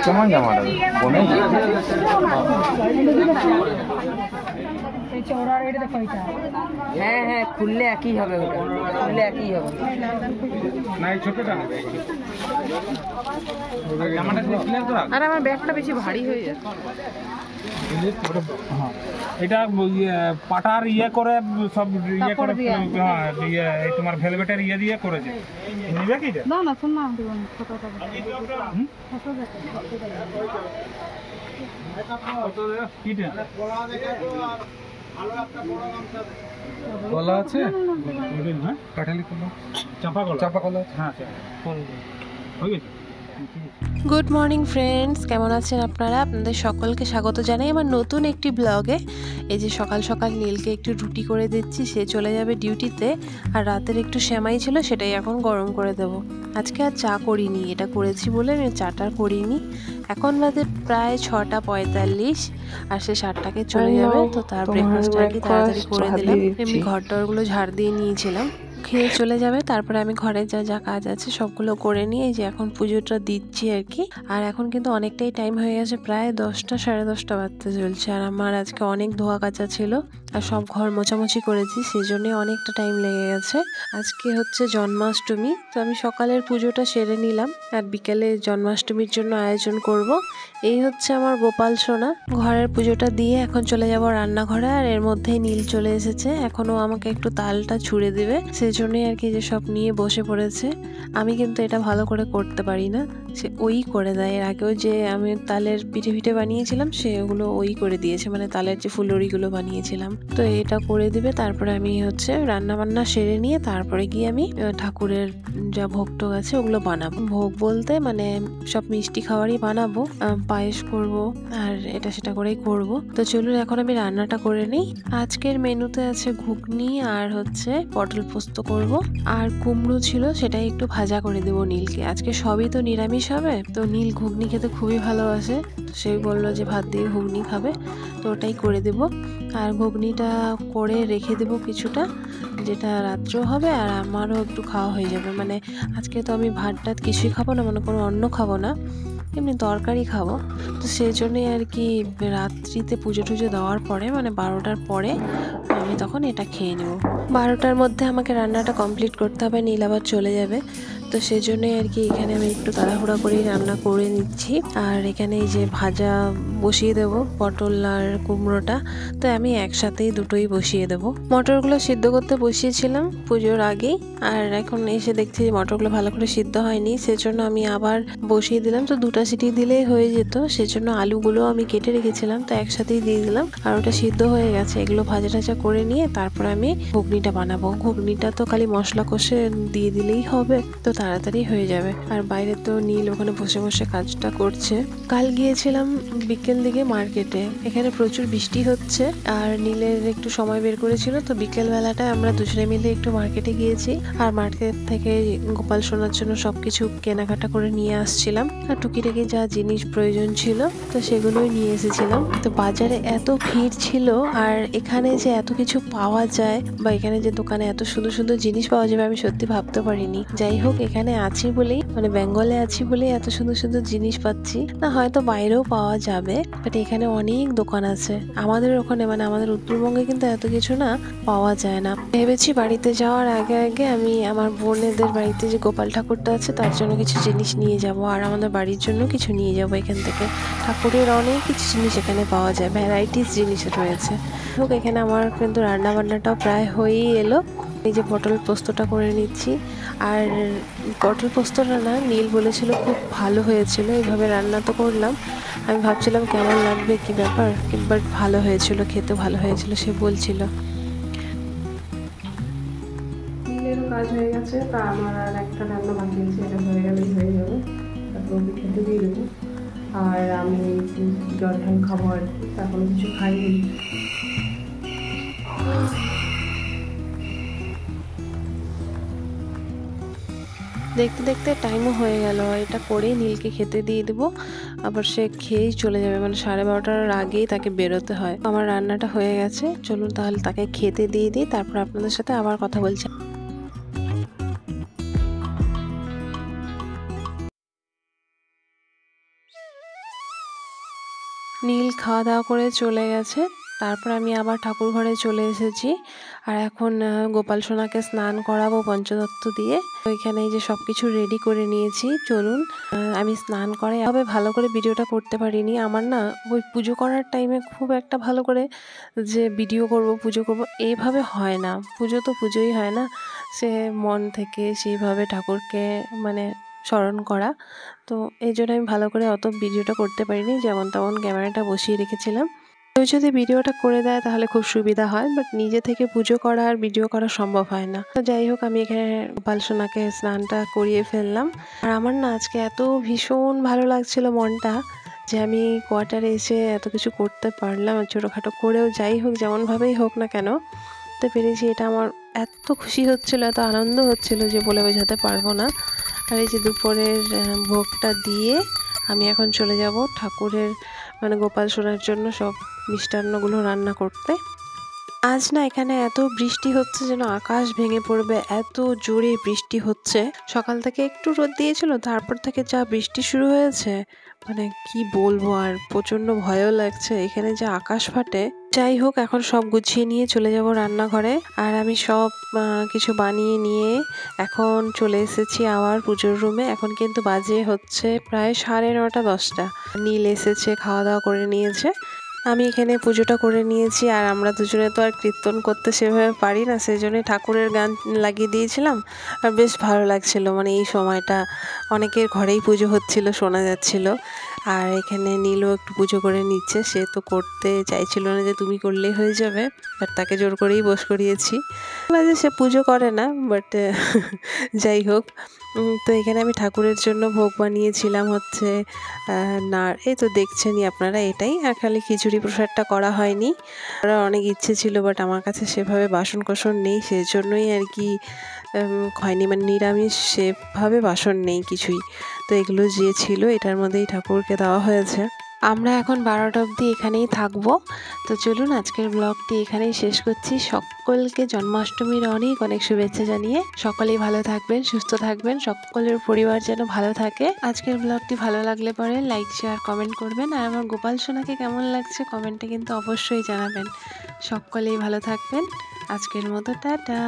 কেমন জামা বনে হ্যাঁ হ্যাঁ খুললে একই হবে, খুললে একই হবে। আর আমার ব্যাগটা বেশি ভারী হয়ে যাচ্ছে। এটা পাটার ইয়ে করে সব ইয়ে করে, হ্যাঁ ইয়ে তোমার ভেলভেটের ইয়ে দিয়ে করেছে। নিবে কি না না শোন না কলা আছে, কাঁঠালি কলা, চাপা কলা, চাপা কলা, হ্যাঁ হয়ে গেছে। গুড মর্নিং ফ্রেন্ডস, কেমন আছেন আপনারা? আপনাদের সকলকে স্বাগত জানাই আমার নতুন একটি ব্লগে। এই যে সকাল সকাল নীলকে একটু রুটি করে দিচ্ছি, সে চলে যাবে ডিউটিতে। আর রাতের একটু সেমাই ছিল, সেটাই এখন গরম করে দেব। আজকে আর চা করিনি, এটা করেছি বলে আমি চাটা করিনি। এখন বাজে প্রায় 6:45 আর সে 7টাকে চলে যাবে, তো তার ব্রেকফাস্ট আর কি তাড়াতাড়ি করে দিলাম। এমনি ঘর টরগুলো ঝাড় দিয়ে নিয়েছিলাম। খেয়ে চলে যাবে, তারপরে আমি ঘরে যা যা কাজ আছে সবগুলো করে নিয়ে এই যে এখন পুজোটা দিচ্ছি আর কি। আর এখন কিন্তু অনেকটাই টাইম হয়ে গেছে, প্রায় 10টা সাড়ে 10টা বাজতে চলছে। আর আমার আজকে অনেক ধোয়া কাচা ছিল আর সব ঘর মোছামুছি করেছি, সেই জন্যই অনেকটা টাইম লেগে গেছে। আজকে হচ্ছে জন্মাষ্টমী, তো আমি সকালের পুজোটা সেরে নিলাম আর বিকেলে জন্মাষ্টমীর জন্য আয়োজন করব। এই হচ্ছে আমার গোপাল সোনা। ঘরের পুজোটা দিয়ে এখন চলে যাব রান্নাঘরে। আর এর মধ্যেই নীল চলে এসেছে, এখনও আমাকে একটু তালটা ছুঁড়ে দিবে, সেই জন্যই আর কি যে সব নিয়ে বসে পড়েছে। আমি কিন্তু এটা ভালো করে করতে পারি না, সে ওই করে দেয়। এর আগেও যে আমি তালের পিঠে পিঠে বানিয়েছিলাম, সেগুলো ওই করে দিয়েছে, মানে তালের যে ফুলুরিগুলো বানিয়েছিলাম, তো এটা করে দিবে। তারপরে আমি হচ্ছে রান্না বান্না সেরে নিয়ে তারপরে গিয়ে আমি ঠাকুরের যা ভোগ টোগ আছে ওগুলো বানাবো। ভোগ বলতে মানে সব মিষ্টি খাবারই বানাবো, পায়েস করব আর এটা সেটা করেই করব। তো চলুন এখন আমি রান্নাটা করে নিই। আজকের মেনুতে আছে ঘুগনি আর হচ্ছে পটল পোস্ত করব, আর কুমড়ো ছিল সেটাই একটু ভাজা করে দেবো নীলকে। আজকে সবই তো নিরামিষ হবে, তো নীল ঘুগনি খেতে খুবই ভালোবাসে, তো সেই বললো যে ভাত দিয়ে ঘুগনি খাবে, তো ওটাই করে দেব। আর ঘুগনিটা করে রেখে দেবো কিছুটা, যেটা রাত্রেও হবে আর আমারও একটু খাওয়া হয়ে যাবে। মানে আজকে তো আমি ভাত টাত কিছুই খাবো না, মানে কোনো অন্ন খাবো না, এমনি তরকারি খাবো। তো সেই জন্যই আর কি রাত্রিতে পুজো টুজো দেওয়ার পরে মানে 12টার পরে আমি তখন এটা খেয়ে নেব। 12টার মধ্যে আমাকে রান্নাটা কমপ্লিট করতে হবে, নীল আবার চলে যাবে। তো সেই জন্যই আর কি এখানে আমি একটু তাড়াহুড়া করেই রান্না করে নিচ্ছি। আর এখানে এই যে ভাজা বসিয়ে দেব পটল আর কুমড়োটা, তো আমি একসাথেই দুটোই বসিয়ে দেব। মটরগুলো সিদ্ধ করতে বসিয়েছিলাম পুজোর আগেই, আর এখন এসে দেখছি যে মটরগুলো ভালো করে সিদ্ধ হয়নি, সেজন্য আমি আবার বসিয়ে দিলাম। তো 2টা সিটি দিলেই হয়ে যেত, সেজন্য আলুগুলো আমি কেটে রেখেছিলাম, তো একসাথেই দিয়ে দিলাম। আর ওটা সিদ্ধ হয়ে গেছে, এগুলো ভাজা টাজা করে নিয়ে তারপর আমি ঘুগনিটা বানাবো। ঘুগনিটা তো খালি মশলা কষে দিয়ে দিলেই হবে, তো তাড়াতাড়ি হয়ে যাবে। আর বাইরে তো নীল ওখানে বসে বসে কাজটা করছে। কাল গিয়েছিলাম বিকেল দিকে মার্কেটে, এখানে প্রচুর বৃষ্টি হচ্ছে আর নীলের একটু সময় বের করেছিল, তো বিকেল বেলাটায় আমরা দুজনে মিলে একটু মার্কেটে গিয়েছি। আর মার্কেট থেকে গোপাল সোনার জন্য সবকিছু কেনাকাটা করে নিয়ে আসছিলাম, আর টুকিটাকি যা জিনিস প্রয়োজন ছিল তো সেগুলোই নিয়ে এসেছিলাম। তো বাজারে এত ভিড় ছিল, আর এখানে যে এত কিছু পাওয়া যায় বা এখানে যে দোকানে এত সুন্দর সুন্দর জিনিস পাওয়া যাবে আমি সত্যি ভাবতে পারিনি। যাই হোক, এখানে আছি বলেই মানে বেঙ্গলে আছি বলেই এত সুন্দর সুন্দর জিনিস পাচ্ছি, না হয়তো বাইরেও পাওয়া যাবে, বাট এখানে অনেক দোকান আছে। আমাদের ওখানে মানে আমাদের উত্তরবঙ্গে কিন্তু এত কিছু না পাওয়া যায় না। ভেবেছি বাড়িতে যাওয়ার আগে আগে আমি আমার বোনেদের বাড়িতে যে গোপাল ঠাকুরটা আছে তার জন্য কিছু জিনিস নিয়ে যাব, আর আমাদের বাড়ির জন্য কিছু নিয়ে যাব। এখান থেকে ঠাকুরের অনেক কিছু জিনিস এখানে পাওয়া যায়, ভ্যারাইটিস জিনিস রয়েছে। হোক, এখানে আমার কিন্তু রান্না বান্নাটাও প্রায় হয়েই এলো। এই যে পটল পোস্তটা করে নিচ্ছি, আর পটল পোস্তটা না নীল বলেছিল খুব ভালো হয়েছিল, এইভাবে রান্না তো করলাম, আমি ভাবছিলাম কেমন লাগবে কি ব্যাপার, বাট ভালো হয়েছিল, খেতে ভালো হয়েছিল সে বলছিল। নীলেরও কাজ হয়ে গেছে, তা আমার আর একটা রান্না বাকি আছে, এটা হয়ে গেলেই হয়ে যাবে, তারপর ওকে খেতে দিয়ে দেবো। আর আমি জল ঢাল খাবো আর কি, এখন কিছু খাইনি। দেখতে দেখতে টাইমও হয়ে গেল, এটা করেই নীলকে খেতে দিয়ে দেবো, আবার সে খেয়েই চলে যাবে, মানে 12:30টার আগেই তাকে বেরোতে হয়। আমার রান্নাটা হয়ে গেছে, চলুন তাহলে তাকে খেতে দিয়ে দিই, তারপর আপনাদের সাথে আবার কথা বলছি। নীল খাওয়া দাওয়া করে চলে গেছে। তারপর আমি আবার ঠাকুর ঘরে চলে এসেছি। আর এখন গোপাল সোনাকে স্নান করাবো পঞ্চতত্ত্ব দিয়ে। ওইখানে এই যে সব কিছু রেডি করে নিয়েছি, চলুন আমি স্নান করে এভাবে ভালো করে ভিডিওটা করতে পারিনি। আমার না ওই পুজো করার টাইমে খুব একটা ভালো করে যে ভিডিও করব পুজো করব এইভাবে হয় না। পুজো তো পুজোই হয় না, সে মন থেকে সেইভাবে ঠাকুরকে মানে স্মরণ করা। তো এই জন্য আমি ভালো করে অত ভিডিওটা করতে পারিনি, যেমন তেমন ক্যামেরাটা বসিয়ে রেখেছিলাম। কেউ যদি ভিডিওটা করে দেয় তাহলে খুব সুবিধা হয়, বাট নিজে থেকে পুজো করা আর ভিডিও করা সম্ভব হয় না। তো যাই হোক, আমি এখানে গোপাল সোনাকে স্নানটা করিয়ে ফেললাম। আর আমার না আজকে এত ভীষণ ভালো লাগছিল মনটা যে আমি কোয়ার্টারে এসে এত কিছু করতে পারলাম, ছোটোখাটো করেও যাই হোক যেমনভাবেই হোক না কেন করতে পেরেছি। এটা আমার এত খুশি হচ্ছিল, এত আনন্দ হচ্ছিল যে বলে বোঝাতে পারবো না। আর এই যে দুপুরের ভোগটা দিয়ে আমি এখন চলে যাব ঠাকুরের মানে গোপাল সোনার জন্য সব মিষ্টান্নগুলো রান্না করতে। আজ না এখানে এত বৃষ্টি হচ্ছে যেন আকাশ ভেঙে পড়বে, এত জোরে বৃষ্টি হচ্ছে। সকাল থেকে একটু রোদ দিয়েছিল, তারপর থেকে যা বৃষ্টি শুরু হয়েছে মানে কি বলবো, আর প্রচন্ড ভয়ও লাগছে, এখানে যে আকাশ ফাটে। যাই হোক, এখন সব গুছিয়ে নিয়ে চলে যাব রান্নাঘরে। আর আমি সব কিছু বানিয়ে নিয়ে এখন চলে এসেছি আবার পুজোর রুমে। এখন কিন্তু বাজে হচ্ছে প্রায় 9:30 10টা। নীল এসেছে, খাওয়া দাওয়া করে নিয়েছে, আমি এখানে পুজোটা করে নিয়েছি। আর আমরা দুজনে তো আর কীর্তন করতে সেভাবে পারি না, সেই জন্যই ঠাকুরের গান লাগিয়ে দিয়েছিলাম। আর বেশ ভালো লাগছিল, মানে এই সময়টা অনেকের ঘরেই পুজো হচ্ছিল, শোনা যাচ্ছিল। আর এখানে নীলও একটু পুজো করে নিচ্ছে, সে তো করতে চাইছিল না, যে তুমি করলেই হয়ে যাবে, বাট তাকে জোর করেই বস করিয়েছি। যে সে পুজো করে না, বাট যাই হোক। তো এখানে আমি ঠাকুরের জন্য ভোগ বানিয়েছিলাম হচ্ছে এই তো দেখছেনই আপনারা, এটাই। আর খালি খিচুড়ি প্রসাদটা করা হয়নি, আর অনেক ইচ্ছে ছিল, বাট আমার কাছে সেভাবে বাসন কোসন নেই, সেজন্যই আর কি হয়নি, মানে নিরামিষ সেভাবে বাসন নেই কিছুই। তো এগুলো যে ছিল এটার মধ্যেই ঠাকুরকে দেওয়া হয়েছে। আমরা এখন 12টা অবধি এখানেই থাকবো। তো চলুন আজকের ব্লগটি এখানেই শেষ করছি। সকলকে জন্মাষ্টমীর অনেক অনেক শুভেচ্ছা জানিয়ে সকলেই ভালো থাকবেন, সুস্থ থাকবেন, সকলের পরিবার যেন ভালো থাকে। আজকের ব্লগটি ভালো লাগলে পরে লাইক শেয়ার কমেন্ট করবেন। আর আমার গোপাল সোনাকে কেমন লাগছে কমেন্টে কিন্তু অবশ্যই জানাবেন। সকলেই ভালো থাকবেন। আজকের মতো টাটা।